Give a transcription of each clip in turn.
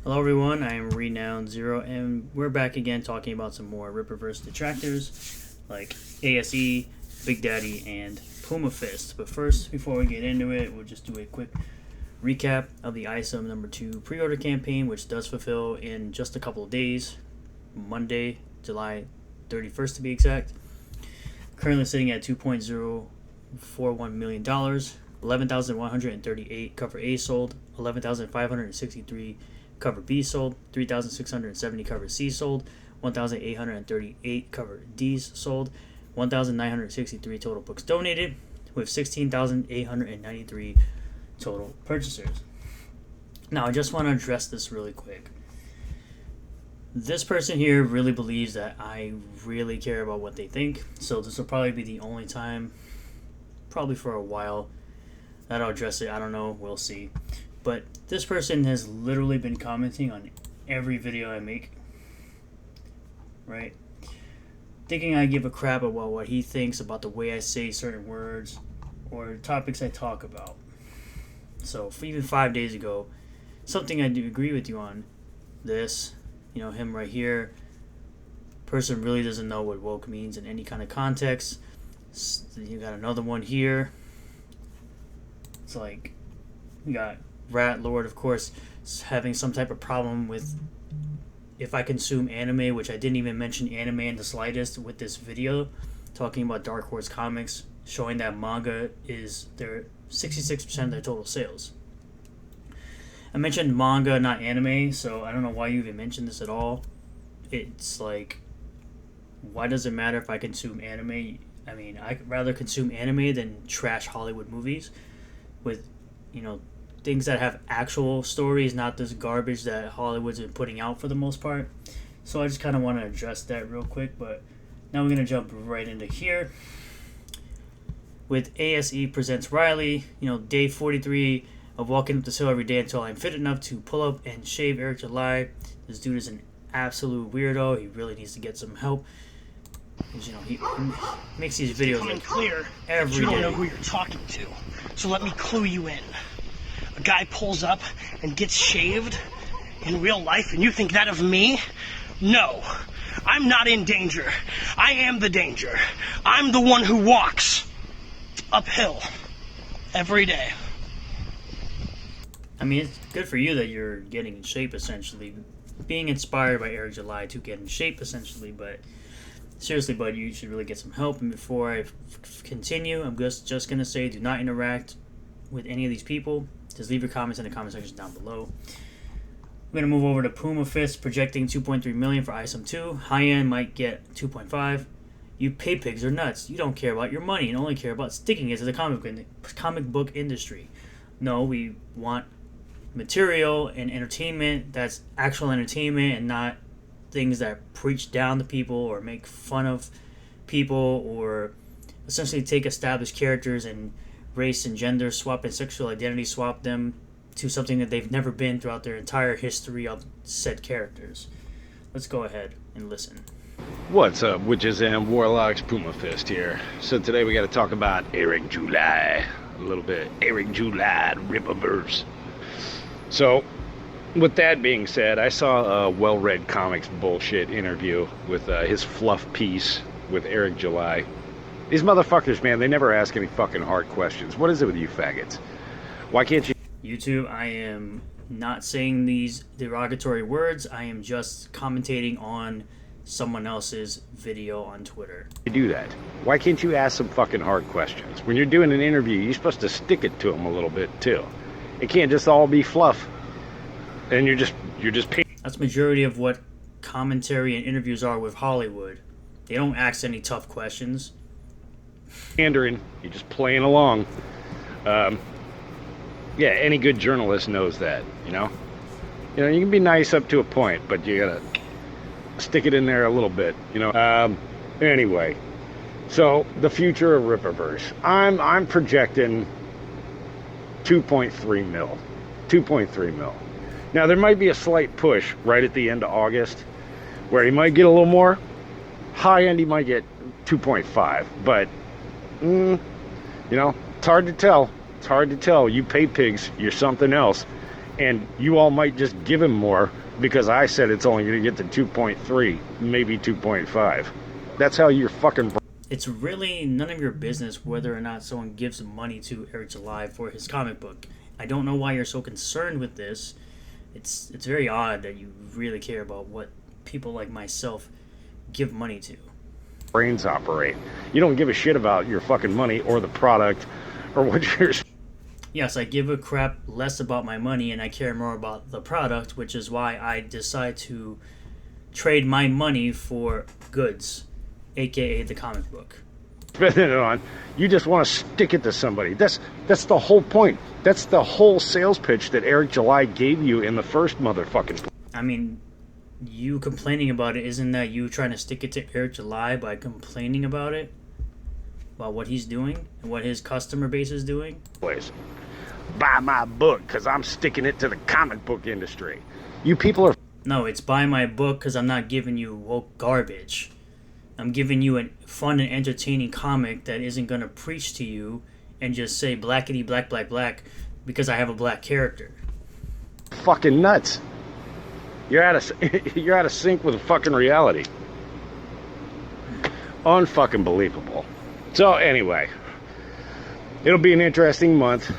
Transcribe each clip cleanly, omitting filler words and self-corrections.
Hello everyone, I am Renowned Zero, and we're back again talking about some more Rippaverse Detractors like ASE, Big Daddy, and Pumafist. But first, before we get into it, we'll just do a quick recap of the ISOM number 2 pre-order campaign, which does fulfill in just a couple of days, Monday, July 31st to be exact. Currently sitting at $2.041 million, 11,138 cover A sold, 11,563 cover B sold, 3,670 cover C sold, 1,838 cover D's sold, 1,963 total books donated, with 16,893 total purchasers. Now, I just want to address this really quick. This person here really believes that I really care about what they think, so this will probably be the only time, probably for a while, that I'll address it. I don't know, we'll see. But this person has literally been commenting on every video I make, right? Thinking I give a crap about what he thinks about the way I say certain words or topics I talk about. So even 5 days ago, something I do agree with you on, this, him right here, person really doesn't know what woke means in any kind of context. You got another one here. It's like, you got Rat Lord, of course, having some type of problem with if I consume anime, which I didn't even mention anime in the slightest with this video, talking about Dark Horse Comics, showing that manga is their 66% of their total sales. I mentioned manga, not anime, so I don't know why you even mentioned this at all. It's like, why does it matter if I consume anime? I mean, I'd rather consume anime than trash Hollywood movies with, things that have actual stories, not this garbage that Hollywood's been putting out for the most part. So I just kind of want to address that real quick, but now we're going to jump right into here. With ASE Presents Riley, day 43 of walking up the hill every day until I'm fit enough to pull up and shave Eric July. This dude is an absolute weirdo. He really needs to get some help. Because, he makes these videos like clear every day. You don't know who you're talking to. So let me clue you in. A guy pulls up and gets shaved in real life, and you think that of me? No. I'm not in danger. I am the danger. I'm the one who walks uphill every day. I mean, it's good for you that you're getting in shape, essentially. Being inspired by Eric July to get in shape, essentially. But seriously, bud, you should really get some help. And before I continue, I'm just going to say, do not interact with any of these people. Just leave your comments in the comment section down below. We're going to move over to Pumafist, projecting 2.3 million for ISOM 2. High-end might get 2.5. You pay pigs are nuts. You don't care about your money and only care about sticking it to the comic book industry. No, we want material and entertainment that's actual entertainment and not things that preach down to people or make fun of people or essentially take established characters and race and gender swap and sexual identity swap them to something that they've never been throughout their entire history of said characters. Let's go ahead and listen. What's up, witches and warlocks? Pumafist here. So today we got to talk about Eric July a little bit. Eric July, Rippaverse. So, with that being said, I saw a well-read comics bullshit interview with his fluff piece with Eric July. These motherfuckers, man, they never ask any fucking hard questions. What is it with you faggots? Why can't you... YouTube, I am not saying these derogatory words. I am just commentating on someone else's video on Twitter. do that? Why can't you ask some fucking hard questions? When you're doing an interview, you're supposed to stick it to them a little bit, too. It can't just all be fluff. And you're just That's majority of what commentary and interviews are with Hollywood. They don't ask any tough questions. Pandering, you're just playing along. Yeah, any good journalist knows that, you can be nice up to a point, but you gotta stick it in there a little bit, Anyway, so the future of Rippaverse. I'm projecting 2.3 mil. 2.3 mil. Now, there might be a slight push right at the end of August where he might get a little more. High end, he might get 2.5, but it's hard to tell. It's hard to tell. You pay pigs, you're something else. And you all might just give him more because I said it's only going to get to 2.3, maybe 2.5. That's how you're fucking... It's really none of your business whether or not someone gives money to Eric July for his comic book. I don't know why you're so concerned with this. It's very odd that you really care about what people like myself give money to. Brains operate. You don't give a shit about your fucking money or the product or what you're... Yes, I give a crap less about my money and I care more about the product, which is why I decide to trade my money for goods, aka the comic book. Spending it on. You just want to stick it to somebody. That's the whole point. That's the whole sales pitch that Eric July gave you in the first motherfucking... I mean, you complaining about it, isn't that you trying to stick it to Eric July by complaining about it? About what he's doing and what his customer base is doing? Place. Buy my book because I'm sticking it to the comic book industry. You people are... No, it's buy my book because I'm not giving you woke garbage. I'm giving you a fun and entertaining comic that isn't going to preach to you and just say blackity black black black because I have a black character. Fucking nuts. You're out of sync with fucking reality. Unfucking believable. So anyway, it'll be an interesting month.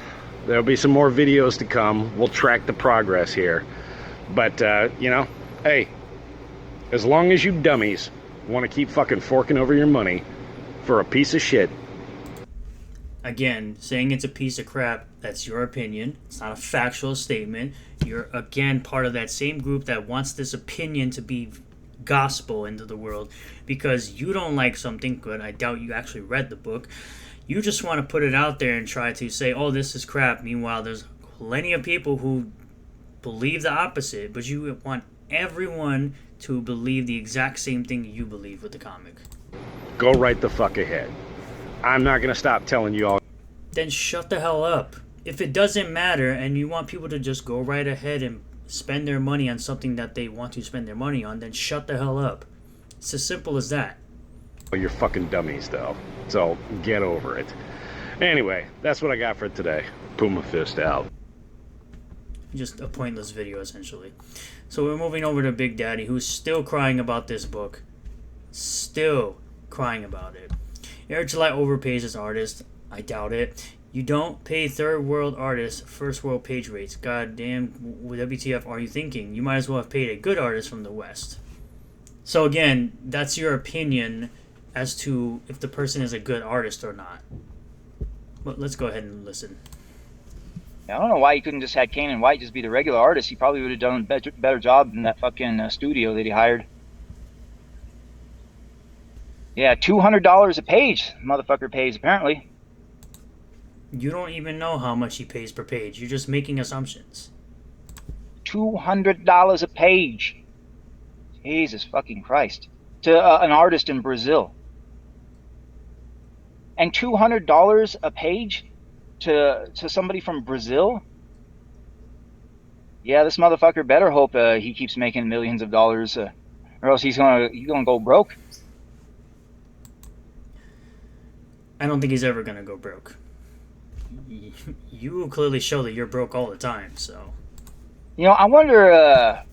There'll be some more videos to come. We'll track the progress here. But, you know, hey, as long as you dummies want to keep fucking forking over your money for a piece of shit. Again, saying it's a piece of crap, that's your opinion. It's not a factual statement. You're, again, part of that same group that wants this opinion to be gospel into the world because you don't like something good. I doubt you actually read the book. You just want to put it out there and try to say, oh, this is crap. Meanwhile, there's plenty of people who believe the opposite, but you want everyone to believe the exact same thing you believe with the comic. Go right the fuck ahead. I'm not going to stop telling you all. Then shut the hell up. If it doesn't matter and you want people to just go right ahead and spend their money on something that they want to spend their money on, then shut the hell up. It's as simple as that. You're fucking dummies, though. So get over it. Anyway, that's what I got for today. Pumafist out. Just a pointless video, essentially. So we're moving over to Big Daddy, who's still crying about this book. Still crying about it. Eric July overpays his artist. I doubt it. You don't pay third world artists first world page rates. God damn, WTF are you thinking? You might as well have paid a good artist from the West. So again, that's your opinion as to if the person is a good artist or not. But let's go ahead and listen. I don't know why he couldn't just had Kane and White just be the regular artist. He probably would have done a better job than that fucking studio that he hired. Yeah, $200 a page, motherfucker pays apparently. You don't even know how much he pays per page. You're just making assumptions. $200 a page. Jesus fucking Christ. To an artist in Brazil. And $200 a page to somebody from Brazil? Yeah, this motherfucker better hope he keeps making millions of dollars, or else he's gonna go broke. I don't think he's ever gonna go broke. You clearly show that you're broke all the time, so... You know, I wonder,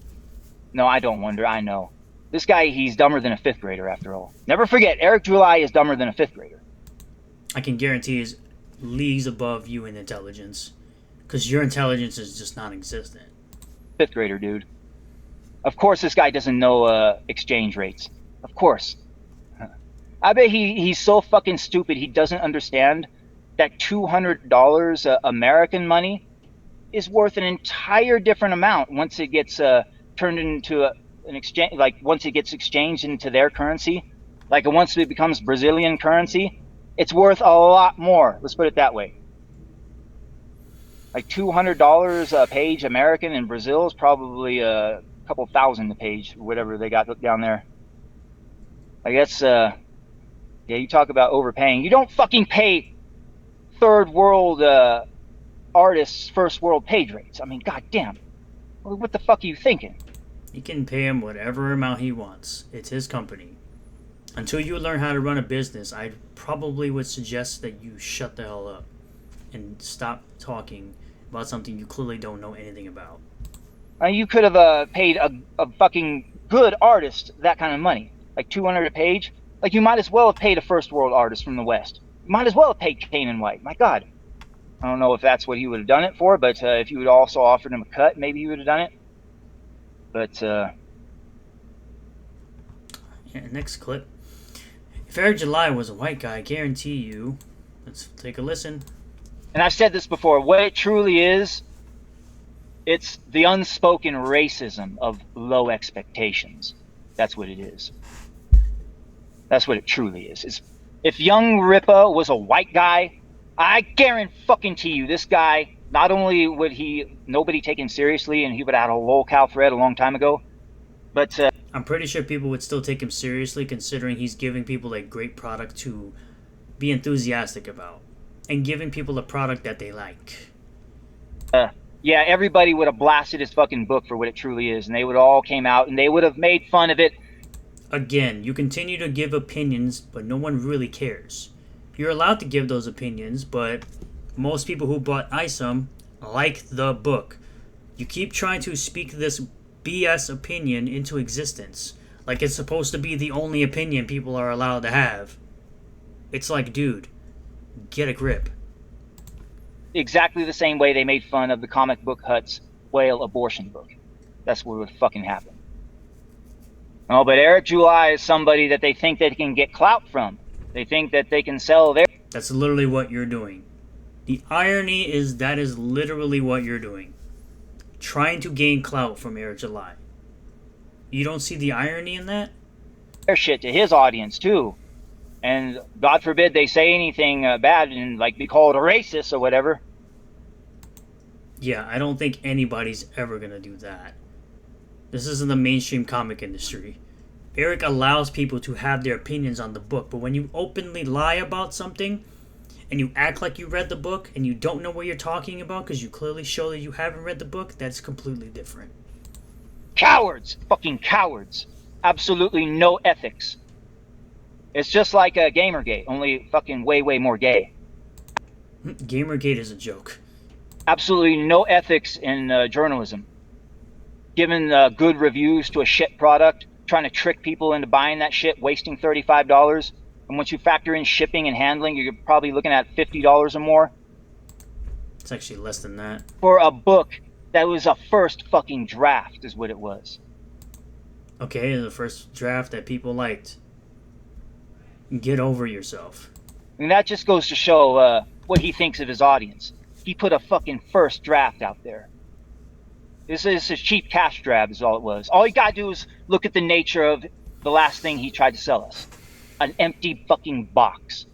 no, I don't wonder, I know. This guy, he's dumber than a 5th grader, after all. Never forget, Eric July is dumber than a 5th grader. I can guarantee he's leagues above you in intelligence. Because your intelligence is just non-existent. 5th grader, dude. Of course this guy doesn't know exchange rates. Of course. I bet he's so fucking stupid he doesn't understand that $200 American money is worth an entire different amount once it gets turned into an exchange, like once it gets exchanged into their currency, like once it becomes Brazilian currency, it's worth a lot more. Let's put it that way. Like $200 a page American in Brazil is probably a couple thousand a page, whatever they got down there. I guess, yeah, you talk about overpaying. You don't fucking pay third world artists first world page rates. I mean, goddamn. What the fuck are you thinking? You can pay him whatever amount he wants. It's his company. Until you learn how to run a business, I probably would suggest that you shut the hell up and stop talking about something you clearly don't know anything about. You could have paid a fucking good artist that kind of money, like $200 a page. Like, you might as well have paid a first world artist from the West. You might as well have paid Kane White. My God. I don't know if that's what he would have done it for, but if you would also offered him a cut, maybe he would have done it. But, Yeah, next clip. If Eric July was a white guy, I guarantee you... Let's take a listen. And I've said this before, what it truly is, it's the unspoken racism of low expectations. That's what it is. That's what it truly is. If young Rippa was a white guy, I guarantee you, this guy, not only would nobody take him seriously, and he would have had a lolcow thread a long time ago, but I'm pretty sure people would still take him seriously, considering he's giving people a great product to be enthusiastic about, and giving people a product that they like. Yeah, everybody would have blasted his fucking book for what it truly is, and they would all came out, and they would have made fun of it. Again, you continue to give opinions, but no one really cares. You're allowed to give those opinions, but most people who bought ISOM like the book. You keep trying to speak this BS opinion into existence, like it's supposed to be the only opinion people are allowed to have. It's like, dude, get a grip. Exactly the same way they made fun of the comic book Hut's whale abortion book. That's what would fucking happen. Oh, but Eric July is somebody that they think they can get clout from. They think that they can sell their... That's literally what you're doing. The irony is that is literally what you're doing. Trying to gain clout from Eric July. You don't see the irony in that? Their shit to his audience, too. And God forbid they say anything bad and, like, be called a racist or whatever. Yeah, I don't think anybody's ever gonna do that. This isn't the mainstream comic industry. Eric allows people to have their opinions on the book, but when you openly lie about something, and you act like you read the book, and you don't know what you're talking about because you clearly show that you haven't read the book, that's completely different. Cowards! Fucking cowards. Absolutely no ethics. It's just like a Gamergate, only fucking way, way more gay. Gamergate is a joke. Absolutely no ethics in journalism. Giving good reviews to a shit product, trying to trick people into buying that shit, wasting $35. And once you factor in shipping and handling, you're probably looking at $50 or more. It's actually less than that. For a book that was a first fucking draft is what it was. Okay, the first draft that people liked. Get over yourself. And that just goes to show what he thinks of his audience. He put a fucking first draft out there. This is a cheap cash grab is all it was. All you gotta do is look at the nature of the last thing he tried to sell us. An empty fucking box.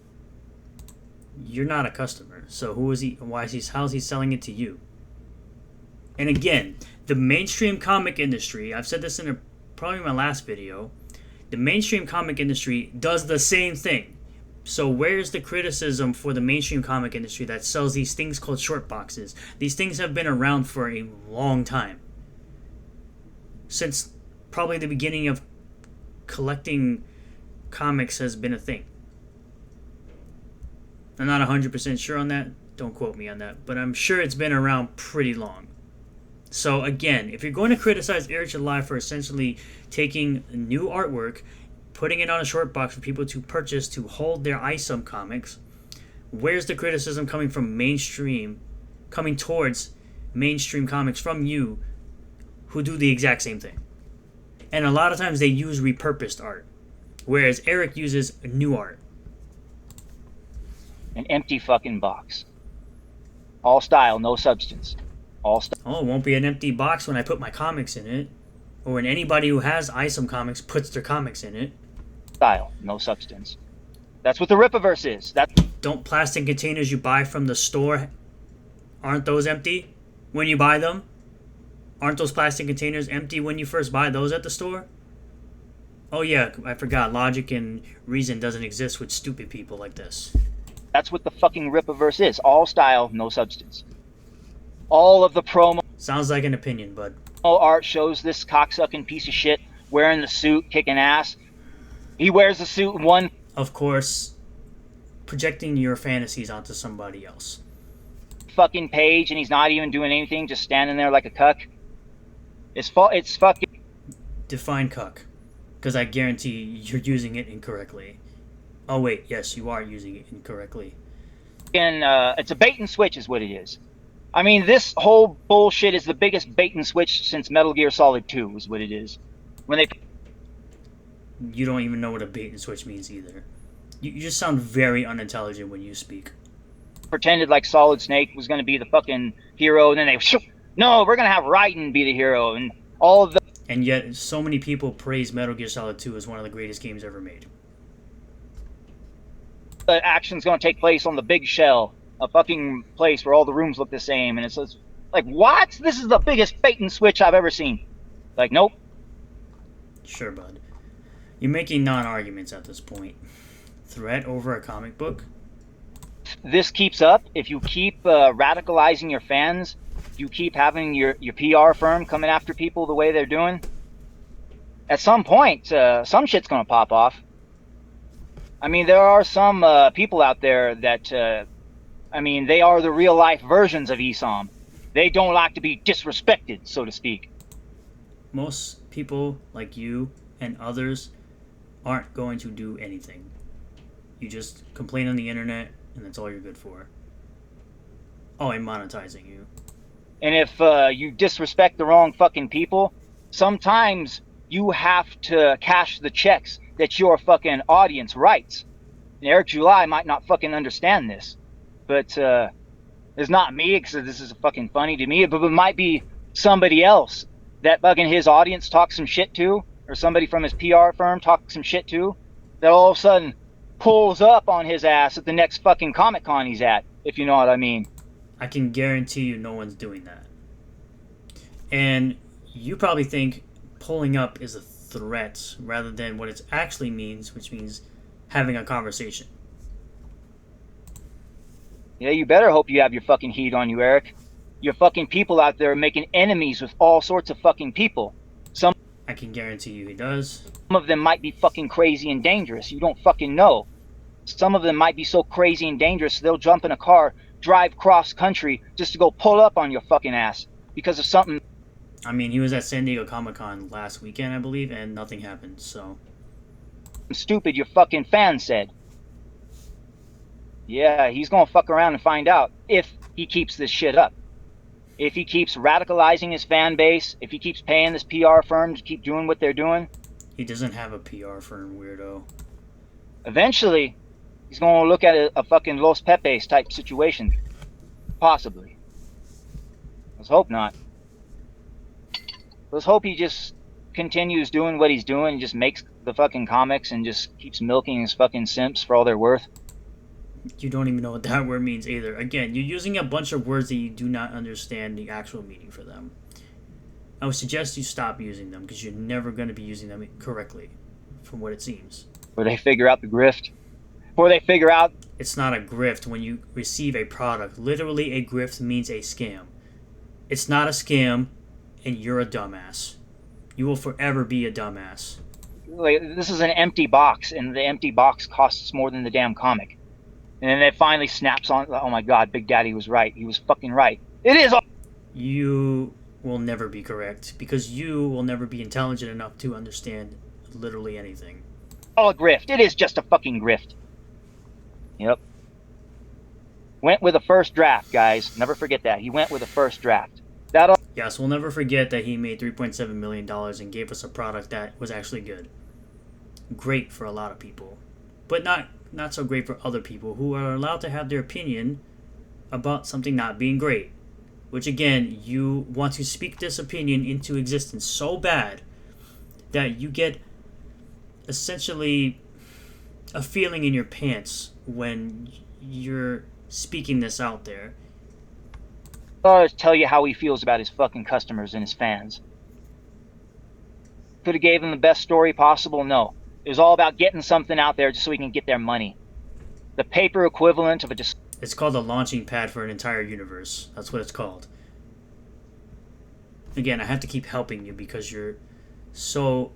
You're not a customer, so who is he? How is he selling it to you? And again, the mainstream comic industry, I've said this in probably my last video, the mainstream comic industry does the same thing. So where's the criticism for the mainstream comic industry that sells these things called short boxes? These things have been around for a long time. Since probably the beginning of collecting comics has been a thing. I'm not 100% sure on that. Don't quote me on that. But I'm sure it's been around pretty long. So again, if you're going to criticize Eric July for essentially taking new artwork, putting it on a short box for people to purchase to hold their ISOM comics, where's the criticism coming from mainstream, coming towards mainstream comics from you who do the exact same thing? And a lot of times they use repurposed art, whereas Eric uses new art. An empty fucking box. All style, no substance. All style. Oh, it won't be an empty box when I put my comics in it. Or when anybody who has ISOM comics puts their comics in it. Style, no substance. That's what the Rippaverse is. Don't plastic containers you buy from the store, aren't those empty when you buy them? Aren't those plastic containers empty when you first buy those at the store? Oh yeah, I forgot. Logic and reason doesn't exist with stupid people like this. That's what the fucking Rippaverse is. All style, no substance. All of the promo Sounds like an opinion, bud. art shows this cocksucking piece of shit wearing the suit, kicking ass. He wears the suit one... Of course, projecting your fantasies onto somebody else. fucking page and he's not even doing anything, just standing there like a cuck. It's fucking. Define cuck, because I guarantee you're using it incorrectly. Oh wait, yes, you are using it incorrectly. And it's a bait and switch is what it is. I mean, this whole bullshit is the biggest bait and switch since Metal Gear Solid 2 is what it is. When they... You don't even know what a bait and switch means either. You just sound very unintelligent when you speak. pretended like Solid Snake was going to be the fucking hero, and then they... No, we're going to have Raiden be the hero, and all of the... And yet, so many people praise Metal Gear Solid 2 as one of the greatest games ever made. The action's going to take place on the big shell, a fucking place where all the rooms look the same, and it's like, what? This is the biggest bait and switch I've ever seen. Like, nope. Sure, bud. You're making non-arguments at this point. Threat over a comic book? This keeps up, if you keep radicalizing your fans, you keep having your PR firm coming after people the way they're doing, at some point, some shit's going to pop off. I mean, there are some people out there that, I mean, they are the real-life versions of ESOM. They don't like to be disrespected, so to speak. Most people like you and others aren't going to do anything. You just complain on the internet, and that's all you're good for. Oh, I'm monetizing you. And if you disrespect the wrong fucking people, sometimes you have to cash the checks that your fucking audience writes. And Eric July might not fucking understand this, but it's not me, because this is fucking funny to me, but it might be somebody else that fucking his audience talks some shit to, or somebody from his PR firm talks some shit to, that all of a sudden pulls up on his ass at the next fucking Comic-Con he's at, if you know what I mean. I can guarantee you no one's doing that. And you probably think pulling up is a threat rather than what it actually means, which means having a conversation. Yeah, you better hope you have your fucking heat on you, Eric. Your fucking people out there are making enemies with all sorts of fucking people. Some I can guarantee you he does. Some of them might be fucking crazy and dangerous. You don't fucking know. Some of them might be so crazy and dangerous they'll jump in a car, drive cross country just to go pull up on your fucking ass because of something. I mean, he was at San Diego Comic-Con last weekend, I believe, and nothing happened, so... Stupid your fucking fan said. Yeah, he's gonna fuck around and find out if he keeps this shit up. If he keeps radicalizing his fan base, if he keeps paying this PR firm to keep doing what they're doing. He doesn't have a PR firm, weirdo. Eventually, he's gonna look at a fucking Los Pepes type situation. Possibly. Let's hope not. Let's hope he just continues doing what he's doing, just makes the fucking comics and just keeps milking his fucking simps for all they're worth. You don't even know what that word means either. Again, you're using a bunch of words that you do not understand the actual meaning for them. I would suggest you stop using them because you're never going to be using them correctly, from what it seems. Where they figure out the grift. Where they figure out... It's not a grift when you receive a product. Literally, a grift means a scam. It's not a scam, and you're a dumbass. You will forever be a dumbass. Like, this is an empty box, and the empty box costs more than the damn comic. And then it finally snaps on, oh my god, Big Daddy was right. He was fucking right. It is all... You will never be correct, because you will never be intelligent enough to understand literally anything. All a grift. It is just a fucking grift. Yep. Went with a first draft, guys. Never forget that. He went with a first draft. That'll... Yes, we'll never forget that he made $3.7 million and gave us a product that was actually good. Great for a lot of people. But not so great for other people who are allowed to have their opinion about something not being great. Which again, you want to speak this opinion into existence so bad that you get essentially a feeling in your pants when you're speaking this out there. I'll tell you how he feels about his fucking customers and his fans. Could have gave them the best story possible? No. It was all about getting something out there just so he can get their money. The paper equivalent of a... It's called a launching pad for an entire universe. That's what it's called. Again, I have to keep helping you because you're so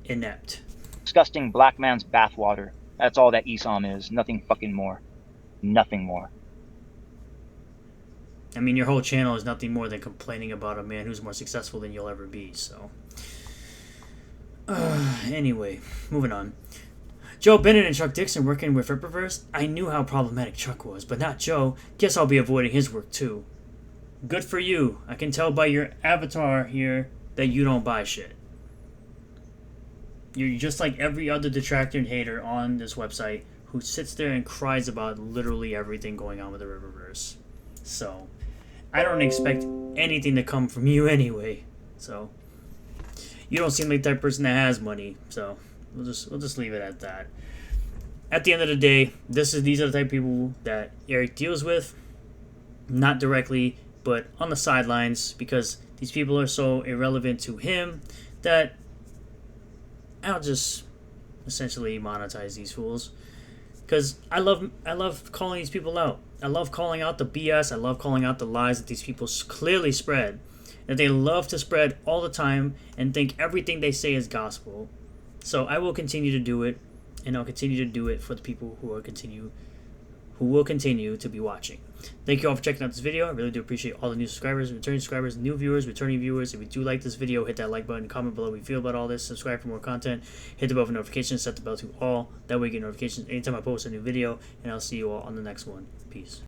inept. Disgusting black man's bathwater. That's all that ESOM is. Nothing fucking more. Nothing more. I mean, your whole channel is nothing more than complaining about a man who's more successful than you'll ever be, so. Anyway, moving on. Joe Bennett and Chuck Dixon working with Rippaverse. I knew how problematic Chuck was, but not Joe. Guess I'll be avoiding his work too. Good for you. I can tell by your avatar here that you don't buy shit. You're just like every other detractor and hater on this website who sits there and cries about literally everything going on with the Rippaverse. So, I don't expect anything to come from you anyway. So, you don't seem like that person that has money. So, we'll just leave it at that. At the end of the day, these are the type of people that Eric deals with, not directly, but on the sidelines, because these people are so irrelevant to him that I'll just essentially monetize these fools. Because I love calling these people out. I love calling out the BS. I love calling out the lies that these people clearly spread, that they love to spread all the time and think everything they say is gospel. So I will continue to do it, and I'll continue to do it for the people who will continue to be watching. Thank you all for checking out this video. I really do appreciate all the new subscribers, returning subscribers, new viewers, returning viewers. If you do like this video, hit that like button, comment below what you feel about all this, subscribe for more content, hit the bell for notifications, set the bell to all. That way you get notifications anytime I post a new video, and I'll see you all on the next one. Peace.